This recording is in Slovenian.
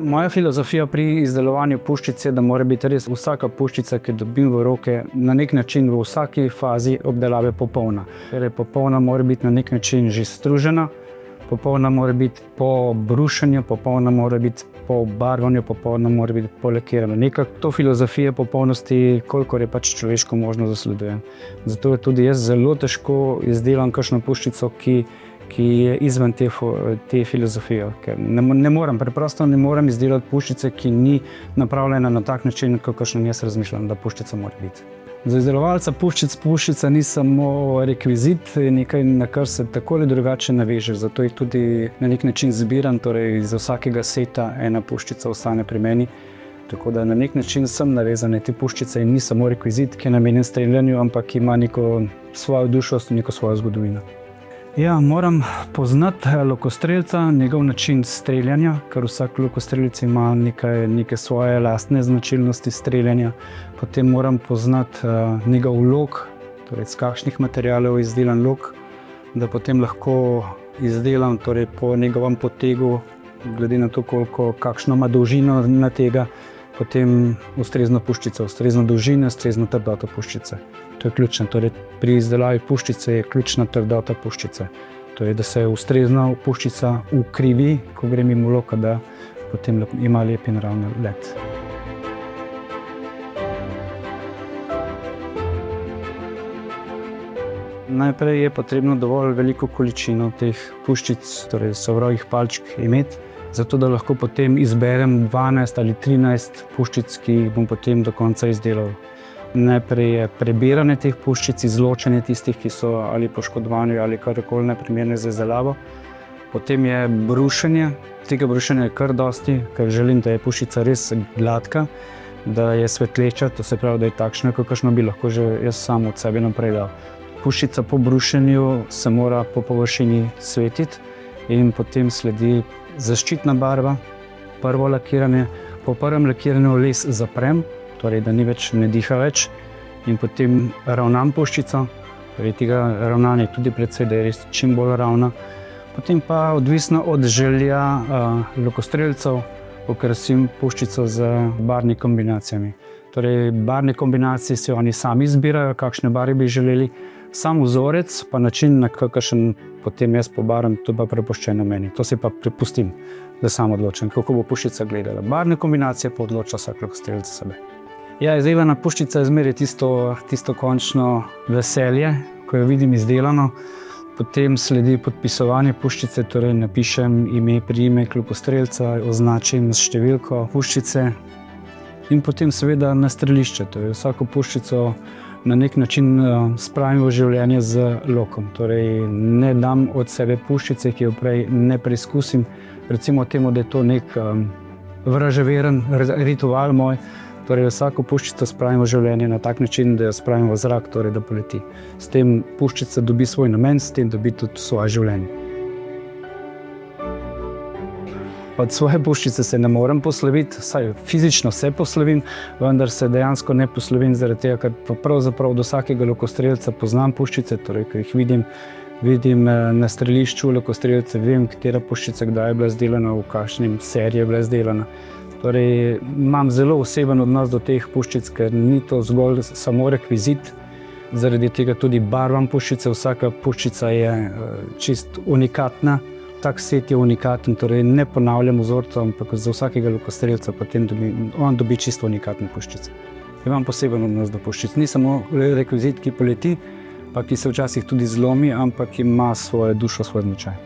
Moja filozofija pri izdelovanju puščic je, da mora biti res vsaka puščica, ki dobim v roke, na nek način v vsaki fazi obdelave popolna. Ker je popolna, mora biti na nek način že stružena, popolna mora biti po brušenju, popolna mora biti po barvanju, popolna mora biti polakirana. Nekako to filozofijo popolnosti, kolikor je pač človeško možno, zasledujem. Zato je tudi jaz zelo težko izdelam kakšno puščico, ki je izven te filozofije. Ker preprosto ne morem izdelati puščice, ki ni napravljena na tak način, kakšen jaz razmišljam, da puščica mora biti. Za izdelovalca puščica ni samo rekvizit, je nekaj, na kar se tako ali drugače naveže. Zato je tudi na nek način zbiran, torej iz vsakega seta ena puščica ostane pri meni. Tako da na nek način sem navezan na te puščice in ni samo rekvizit, ki je namenjen streljanju, ampak ima neko svojo dušo, neko svojo zgodovino. Ja, moram poznati lokostrelca, njegov način streljanja, ker vsak lokostrelec ima neke svoje lastne značilnosti streljanja. Potem moram poznati njegov lok, torej z kakšnih materialov je izdelan lok, da potem lahko izdelam torej po njegovem potegu, glede na to, kakšno ima dolžino na tega, potem ustrezno puščico, ustrezno dolžino, ustrezno trdoto puščice. To je ključno. Torej, pri izdelavi puščice je ključna trdota puščice. Torej, da se ustrezno puščica ukrivi, ko gre mimo loka, da potem ima lep in ravno let. Najprej je potrebno dovolj veliko količino teh puščic, torej sovrovih palčk imeti, zato da lahko potem izberem 12 ali 13 puščic, ki jih bom potem do konca izdelal. Najprej je prebiranje teh puščic, izločanje tistih, ki so ali poškodovani ali karkoli neprimerne za izdelavo. Potem je brušenje. Tega brušenja je kar dosti, ker želim, da je puščica res gladka, da je svetleča, to se pravi, da je takšna, kakšno bi lahko že jaz sam od sebe naprej dal. Puščica po brušenju se mora po površini svetiti in potem sledi zaščitna barva, prvo lakiranje. Po prvem lakiranju les zaprem, torej da ni več, ne diha več, in potem ravnam puščico, torej tega ravnanja je tudi precej, da je res čim bolj ravna. Potem pa odvisno od želja lokostrelcev okrasim puščico z barvnimi kombinacijami. Torej barvne kombinacije si oni sami izbirajo, kakšne barve bi želeli. Sam vzorec pa način, na kakšen potem jaz pobarvam, to pa prepuščeno meni. To si pa prepustim, da sam odločim, kako bo puščica gledala. Barvne kombinacije pa odloča vsak lokostrelec za sebe. Ja, izdelana puščica je zmeraj tisto končno veselje, ko jo vidim izdelano. Potem sledi podpisovanje puščice, torej napišem ime, priimek lokostrelca, označim s številko puščice in potem seveda na strelišče. Torej vsako puščico na nek način spravim v življenje z lokom. Torej ne dam od sebe puščice, ki jo prej ne preizkusim. Recimo temu, da je to nek vraževeren ritual moj. Torej vsako puščico spravim v življenje na tak način, da jo spravim v zrak, torej da poleti. S tem puščica dobi svoj namen, s tem dobi tudi svoje življenje. Od svoje puščice se ne morem posloviti, saj fizično se poslovim, vendar se dejansko ne poslovim zaradi tega, ker pravzaprav od vsakega lokostrelca poznam puščice, torej ko jih vidim na strelišču lokostrelce, vem, katera puščica kdaj je bila izdelana, v kakšni seriji je bila izdelana. Torej, imam zelo oseben odnos do teh puščic, ker ni to zgolj samo rekvizit, zaradi tega tudi barvam puščice. Vsaka puščica je čist unikatna. Tak set je unikaten, torej ne ponavljam vzorcev, ampak za vsakega lokostrelca potem on dobi čisto unikatne puščice. Imam poseben odnos do puščic. Ni samo rekvizit, ki poleti, pa ki se včasih tudi zlomi, ampak ima svojo dušo, svoj značaj.